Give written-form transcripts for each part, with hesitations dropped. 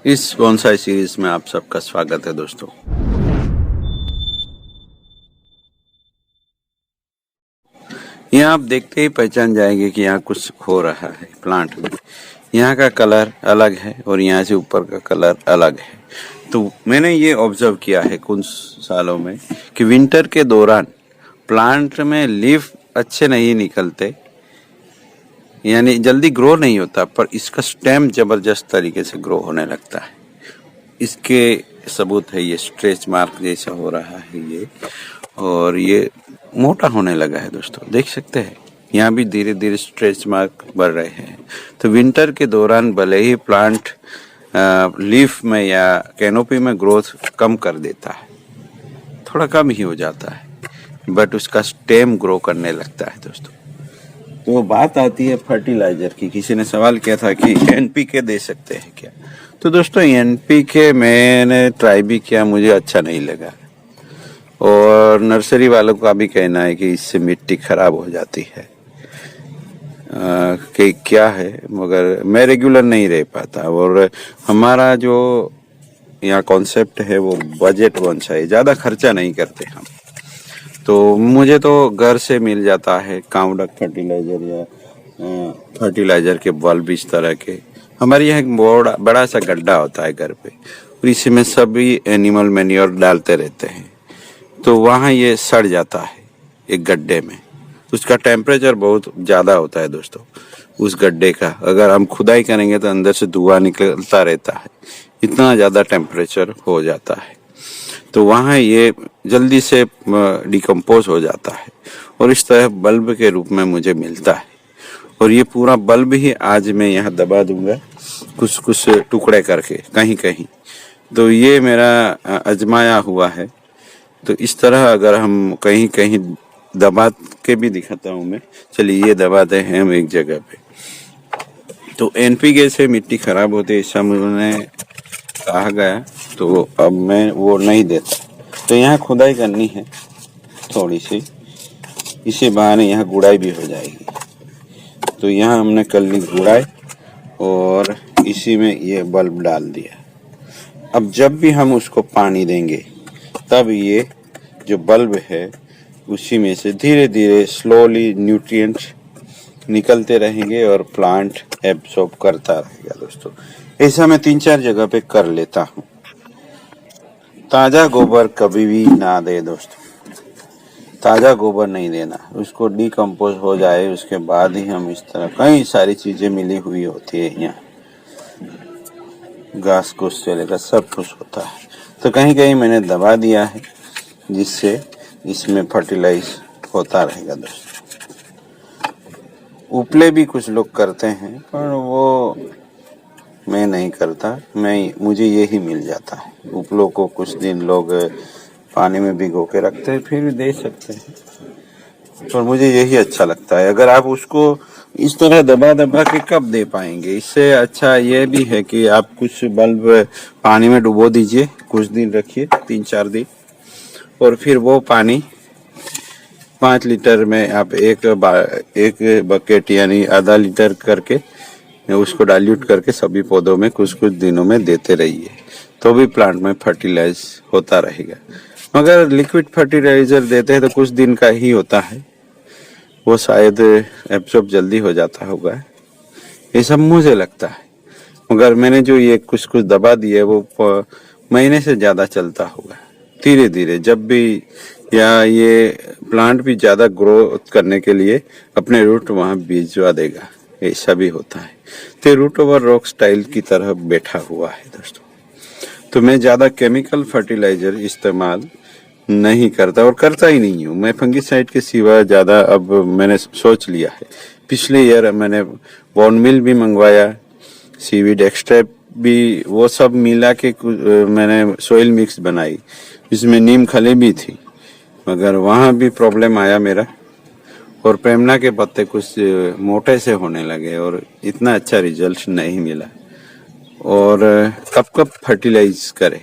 इस bonsai series में आप सबका स्वागत है दोस्तों। यहाँ आप देखते ही पहचान जाएंगे कि यहाँ कुछ हो रहा है प्लांट में। यहाँ का कलर अलग है और यहाँ से ऊपर का कलर अलग है। तो मैंने ये ऑब्जर्व किया है कुछ सालों में कि विंटर के दौरान प्लांट में लीफ अच्छे नहीं निकलते, यानी जल्दी ग्रो नहीं होता, पर इसका स्टेम जबरदस्त तरीके से ग्रो होने लगता है। इसके सबूत है ये स्ट्रेच मार्क जैसा हो रहा है ये, और ये मोटा होने लगा है दोस्तों, देख सकते हैं। यहाँ भी धीरे धीरे स्ट्रेच मार्क बढ़ रहे हैं। तो विंटर के दौरान भले ही प्लांट लीफ में या कैनोपी में ग्रोथ कम कर देता है, थोड़ा कम ही हो जाता है, बट उसका स्टेम ग्रो करने लगता है दोस्तों। तो बात आती है फर्टिलाइजर की। किसी ने सवाल किया था कि एनपीके दे सकते हैं क्या। तो दोस्तों एनपीके मैंने ट्राई भी किया, मुझे अच्छा नहीं लगा, और नर्सरी वालों का भी कहना है कि इससे मिट्टी खराब हो जाती है। कि क्या है, मगर मैं रेगुलर नहीं रह पाता, और हमारा जो यहाँ कॉन्सेप्ट है वो बजट बोनसाई, ज़्यादा खर्चा नहीं करते हम। तो मुझे तो घर से मिल जाता है काउडक फर्टिलाइजर या फर्टिलाइजर के बल्ब इस तरह के। हमारे यहाँ एक बड़ा सा गड्ढा होता है घर पे, और इसी में सभी एनिमल मैन्योर डालते रहते हैं। तो वहाँ ये सड़ जाता है एक गड्ढे में। उसका टेम्परेचर बहुत ज़्यादा होता है दोस्तों। उस गड्ढे का अगर हम खुदाई करेंगे तो अंदर से धुआं निकलता रहता है, इतना ज़्यादा टेम्परेचर हो जाता है। तो वहाँ ये जल्दी से डिकम्पोज हो जाता है, और इस तरह बल्ब के रूप में मुझे मिलता है। और ये पूरा बल्ब ही आज मैं यहाँ दबा दूंगा कुछ कुछ टुकड़े करके कहीं कहीं। तो ये मेरा आजमाया हुआ है। तो इस तरह अगर हम कहीं कहीं दबा के भी दिखाता हूँ मैं। चलिए ये दबाते हैं हम एक जगह पे। तो एनपीके से मिट्टी खराब होती है ऐसा मुझे कहा गया, तो अब मैं वो नहीं देता। तो यहाँ खुदाई करनी है थोड़ी सी, इसी बहाने यहाँ गुड़ाई भी हो जाएगी। तो यहाँ हमने कर ली गुड़ाई, और इसी में ये बल्ब डाल दिया। अब जब भी हम उसको पानी देंगे तब ये जो बल्ब है उसी में से धीरे धीरे स्लोली न्यूट्रिएंट्स निकलते रहेंगे और प्लांट एब्सॉर्ब करता रहेगा दोस्तों। ऐसा मैं 3-4 जगह पे कर लेता हूँ। ताज़ा गोबर कभी भी ना दे दोस्तों, ताज़ा गोबर नहीं देना। उसको डिकम्पोज हो जाए उसके बाद ही हम इस तरह, कई सारी चीज़ें मिली हुई होती है यहाँ, घास फूस से लेकर सब कुछ होता है। तो कहीं कहीं मैंने दबा दिया है जिससे इसमें फर्टिलाइज होता रहेगा दोस्तों। उपले भी कुछ लोग करते हैं, पर वो मैं नहीं करता। मुझे यही मिल जाता है। उपलों को कुछ दिन लोग पानी में भिगो के रखते हैं, फिर दे सकते हैं, पर मुझे यही अच्छा लगता है। अगर आप उसको इस तरह दबा दबा के कब दे पाएंगे। इससे अच्छा ये भी है कि आप कुछ बल्ब पानी में डुबो दीजिए, कुछ दिन रखिए, 3-4 दिन, और फिर वो पानी 5 लीटर में आप एक बकेट यानी आधा लीटर करके उसको डाइल्यूट करके सभी पौधों में कुछ कुछ दिनों में देते रहिए, तो भी प्लांट में फर्टिलाइज होता रहेगा। मगर लिक्विड फर्टिलाइजर देते हैं तो कुछ दिन का ही होता है, वो शायद एब्सॉर्ब जल्दी हो जाता होगा, ये सब मुझे लगता है। मगर मैंने जो ये कुछ कुछ दबा दिए वो महीने से ज़्यादा चलता होगा। धीरे धीरे जब भी, या ये प्लांट भी ज़्यादा ग्रो करने के लिए अपने रूट वहाँ भिजवा देगा, ऐसा भी होता है। तो रूट ओवर रॉक स्टाइल की तरह बैठा हुआ है दोस्तों। तो मैं ज़्यादा केमिकल फर्टिलाइजर इस्तेमाल नहीं करता, और करता ही नहीं हूँ मैं फंगिसाइड के सिवा ज़्यादा। अब मैंने सोच लिया है, पिछले ईयर मैंने बॉन मिल भी मंगवाया, सीवीड एक्सट्रैक्ट भी, वो सब मिला के मैंने सोइल मिक्स बनाई, इसमें नीम खली भी थी, मगर वहाँ भी प्रॉब्लम आया मेरा, और प्रेमना के पत्ते कुछ मोटे से होने लगे और इतना अच्छा रिजल्ट नहीं मिला। और कब कब फर्टिलाइज करें।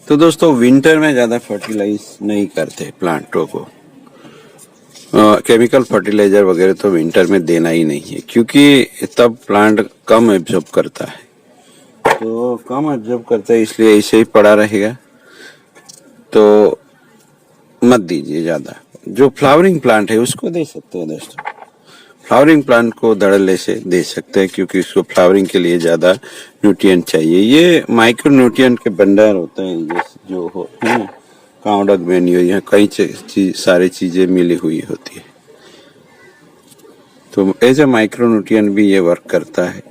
तो दोस्तों विंटर में ज़्यादा फर्टिलाइज नहीं करते प्लांटों को। केमिकल फर्टिलाइजर वगैरह तो विंटर में देना ही नहीं है, क्योंकि तब प्लांट कम एब्जॉर्ब करता है। तो कम ऑब्जर्व करता है, इसलिए ऐसे ही पड़ा रहेगा, तो मत दीजिए ज्यादा। जो फ्लावरिंग प्लांट है उसको दे सकते हैं दोस्तों, फ्लावरिंग प्लांट को धड़ल्ले से दे सकते हैं, क्योंकि उसको फ्लावरिंग के लिए ज्यादा न्यूट्रिएंट चाहिए। ये माइक्रो न्यूट्रिएंट के भंडार होते हैं, जैसे जो होते हैं काउडक मैन्योर, यहाँ कई सारी चीजें मिली हुई होती है, तो एज ए माइक्रो न्यूट्रिएंट भी ये वर्क करता है।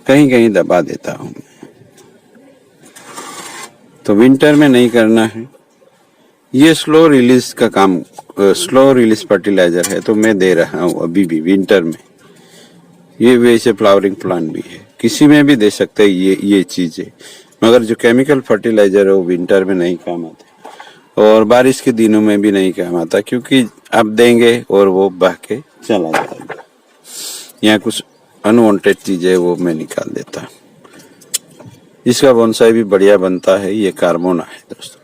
कहीं कहीं दबा देता हूँ, तो विंटर में नहीं करना है। ये स्लो रिलीज का काम, स्लो रिलीज फर्टिलाइजर है, तो मैं दे रहा हूँ अभी भी विंटर में। ये वैसे फ्लावरिंग प्लांट भी है, किसी में भी दे सकते हैं ये चीजें, मगर जो केमिकल फर्टिलाइजर है वो विंटर में नहीं काम आता और बारिश के दिनों में भी नहीं काम आता, क्योंकि आप देंगे और वो बह के चला जाएगा। यहाँ कुछ अनवांटेड चीजें वो मैं निकाल देता हूँ। इसका बोनसाई भी बढ़िया बनता है। ये कार्बोना है दोस्तों,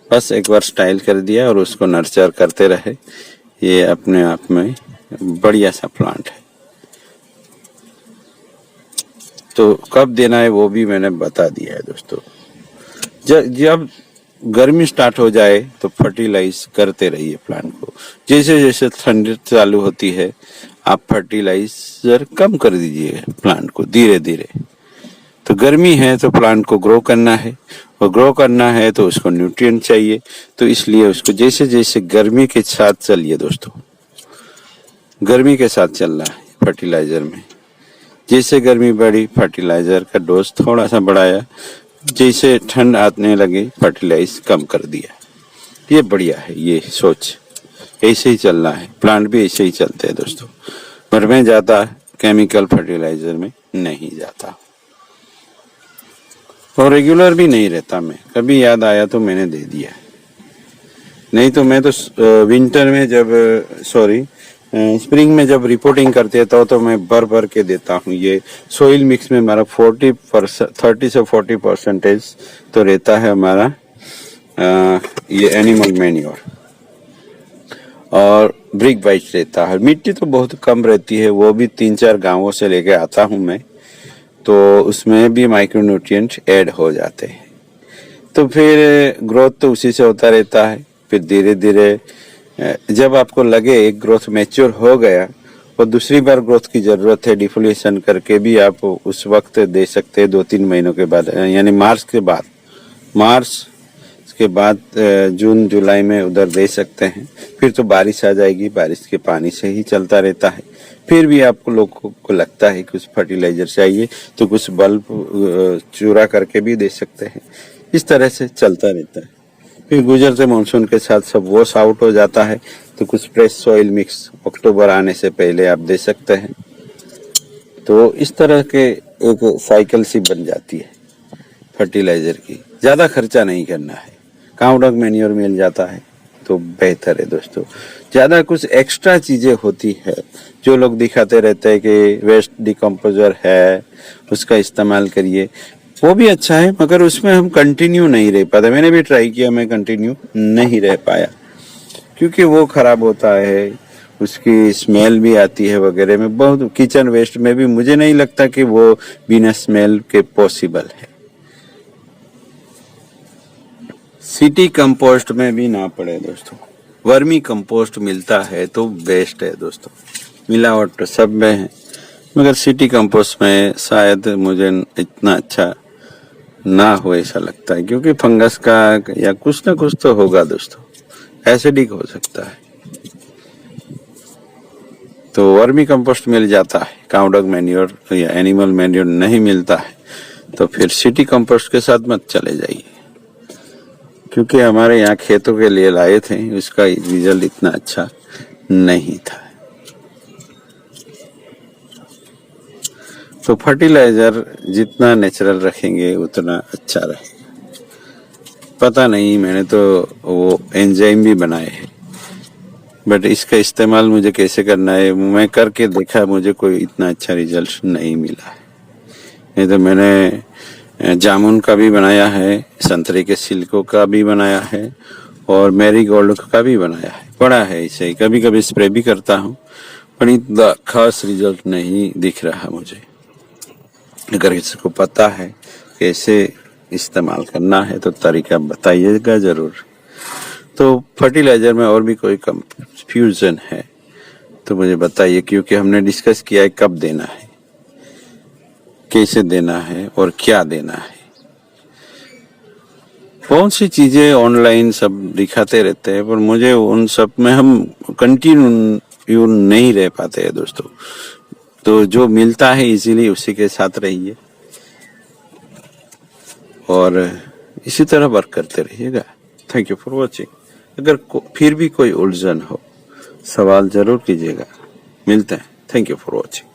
बस एक बार स्टाइल कर दिया और उसको नर्चर करते रहे, ये अपने आप में बढ़िया सा प्लांट है। तो कब देना है वो भी मैंने बता दिया है दोस्तों। जब गर्मी स्टार्ट हो जाए तो फर्टिलाइज करते रहिए प्लांट को। जैसे जैसे ठंडी चालू होती है आप फर्टिलाइजर कम कर दीजिए प्लांट को धीरे धीरे। तो गर्मी है तो प्लांट को ग्रो करना है, और ग्रो करना है तो उसको न्यूट्रिएंट चाहिए, तो इसलिए उसको जैसे जैसे गर्मी के साथ चलिए दोस्तों, गर्मी के साथ चलना है फर्टिलाइजर में। जैसे गर्मी बढ़ी फर्टिलाइजर का डोज थोड़ा सा बढ़ाया, जैसे ठंड आने लगी फर्टिलाइज कम कर दिया। ये बढ़िया है, ये सोच ऐसे ही चलना है। प्लांट भी ऐसे ही चलते हैं दोस्तों, पर मैं जाता केमिकल फर्टिलाइजर में नहीं जाता, और रेगुलर भी नहीं रहता। मैं कभी याद आया तो मैंने दे दिया, नहीं तो मैं तो विंटर में जब स्प्रिंग में जब रिपोर्टिंग करते हैं तो मैं भर के देता हूँ। ये सोइल मिक्स में हमारा 30 से 40% तो रहता है हमारा ये एनिमल मैन्योर, और ब्रिक बाइट रहता है। मिट्टी तो बहुत कम रहती है, वो भी 3-4 गांवों से लेके आता हूँ मैं, तो उसमें भी माइक्रोन्यूट्रिएंट ऐड हो जाते हैं। तो फिर ग्रोथ तो उसी से होता रहता है। फिर धीरे धीरे जब आपको लगे एक ग्रोथ मैच्योर हो गया और दूसरी बार ग्रोथ की जरूरत है, डिफोलिएशन करके भी आप उस वक्त दे सकते हैं 2-3 महीनों के बाद, यानी मार्च के बाद जून जुलाई में उधर दे सकते हैं। फिर तो बारिश आ जाएगी, बारिश के पानी से ही चलता रहता है। फिर भी आपको लोगों को लगता है कुछ फर्टिलाइजर चाहिए तो कुछ बल्ब चूरा करके भी दे सकते हैं। इस तरह से चलता रहता है। फिर गुजरते मानसून के साथ सब वॉश आउट हो जाता है, तो कुछ फ्रेश सॉइल मिक्स अक्टूबर आने से पहले आप दे सकते हैं। तो इस तरह के एक साइकिल सी बन जाती है फर्टिलाइजर की। ज्यादा खर्चा नहीं करना है, काउडक मैन्योर मिल जाता है तो बेहतर है दोस्तों। ज्यादा कुछ एक्स्ट्रा चीजें होती है जो लोग दिखाते रहते हैं कि वेस्ट डिकम्पोजर है उसका इस्तेमाल करिए, वो भी अच्छा है, मगर उसमें हम कंटिन्यू नहीं रह पाते। मैंने भी ट्राई किया, मैं कंटिन्यू नहीं रह पाया, क्योंकि वो खराब होता है, उसकी स्मेल भी आती है वगैरह में। बहुत किचन वेस्ट में भी मुझे नहीं लगता कि वो बिना स्मेल के पॉसिबल है। सिटी कंपोस्ट में भी ना पड़े दोस्तों, वर्मी कंपोस्ट मिलता है तो बेस्ट है दोस्तों। मिलावट तो सब में है, मगर सिटी कंपोस्ट में शायद मुझे इतना अच्छा ना हो ऐसा लगता है, क्योंकि फंगस का या कुछ ना कुछ तो होगा दोस्तों, एसिडिक हो सकता है। तो वर्मी कंपोस्ट मिल जाता है, काउडक मैन्योर या एनिमल मैन्योर नहीं मिलता है, तो फिर सिटी कंपोस्ट के साथ मत चले जाइए। क्योंकि हमारे यहाँ खेतों के लिए लाए थे, उसका रिजल्ट इतना अच्छा नहीं था। तो फर्टिलाइजर जितना नेचुरल रखेंगे उतना अच्छा रहेगा। पता नहीं, मैंने तो वो एंजाइम भी बनाए हैं, बट इसका इस्तेमाल मुझे कैसे करना है मैं करके देखा, मुझे कोई इतना अच्छा रिजल्ट नहीं मिला है। नहीं तो मैंने जामुन का भी बनाया है, संतरे के छिलकों का भी बनाया है, और मैरीगोल्ड का भी बनाया है, पड़ा है इसे ही। कभी कभी स्प्रे भी करता हूँ, पर इतना खास रिजल्ट नहीं दिख रहा मुझे। अगर किसी को पता है कैसे इस्तेमाल करना है तो तरीका बताइएगा जरूर। तो फर्टिलाइजर में और भी कोई कंफ्यूजन है तो मुझे बताइए, क्योंकि हमने डिस्कस किया है कब देना है, कैसे देना है और क्या देना है। बहुत सी चीजें ऑनलाइन सब दिखाते रहते हैं, पर मुझे उन सब में हम कंटिन्यू नहीं रह पाते हैं दोस्तों। तो जो मिलता है इजीली उसी के साथ रहिए और इसी तरह वर्क करते रहिएगा। Thank you for watching. अगर फिर भी कोई उलझन हो, सवाल जरूर कीजिएगा। मिलते हैं। Thank you for watching.